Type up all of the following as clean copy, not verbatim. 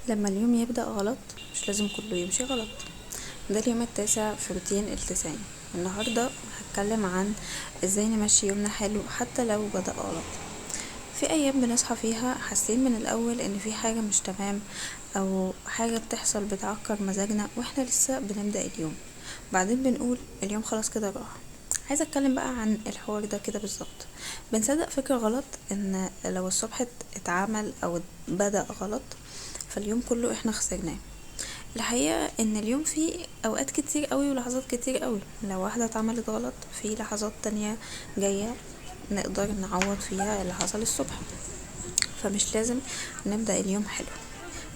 لما اليوم يبدأ غلط مش لازم كله يمشي غلط. ده اليوم التاسع في روتين التسعين. النهاردة هتكلم عن ازاي نمشي يومنا حلو حتى لو بدأ غلط. في ايام بنصحى فيها حاسين من الاول ان في حاجة مش تمام، او حاجة بتحصل بتعكر مزاجنا واحنا لسه بنبدأ اليوم. بعدين بنقول اليوم خلاص كده راح. عايزة اتكلم بقى عن الحوار ده كده بالظبط. بنصدق فكرة غلط ان لو الصبح اتعمل او بدأ غلط فاليوم كله احنا خسرناه. الحقيقة ان اليوم فيه اوقات كتير قوي ولحظات كتير قوي، لو واحدة اتعملت غلط في لحظات تانية جاية نقدر نعوض فيها اللي حصل الصبح. فمش لازم نبدأ اليوم حلو،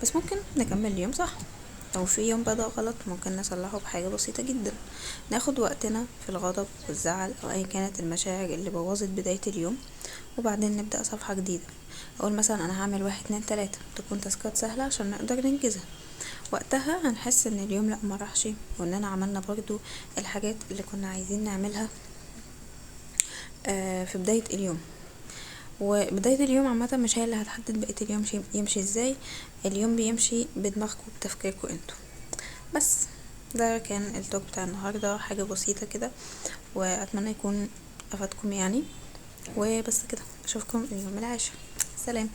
بس ممكن نكمل اليوم صح. لو في يوم بدأ غلط ممكن نصلحه بحاجة بسيطة جدا. ناخد وقتنا في الغضب والزعل او اي كانت المشاعر اللي بوظت بداية اليوم، وبعدين نبدأ صفحة جديدة. اقول مثلا انا هعمل واحد اتنين تلاتة، تكون تاسكات سهلة عشان نقدر ننجزها. وقتها هنحس ان اليوم لا مرحش، واننا عملنا برضو الحاجات اللي كنا عايزين نعملها في بداية اليوم. وبداية اليوم عامة مش هي اللي هتحدد بقية اليوم يمشي ازاي. اليوم بيمشي بدماغكم وبتفكيركم انتوا بس. ده كان التوك بتاع النهاردة، حاجة بسيطة كده، واتمنى يكون افادكم يعني. وبس كده، اشوفكم اليوم العاشر. سلام.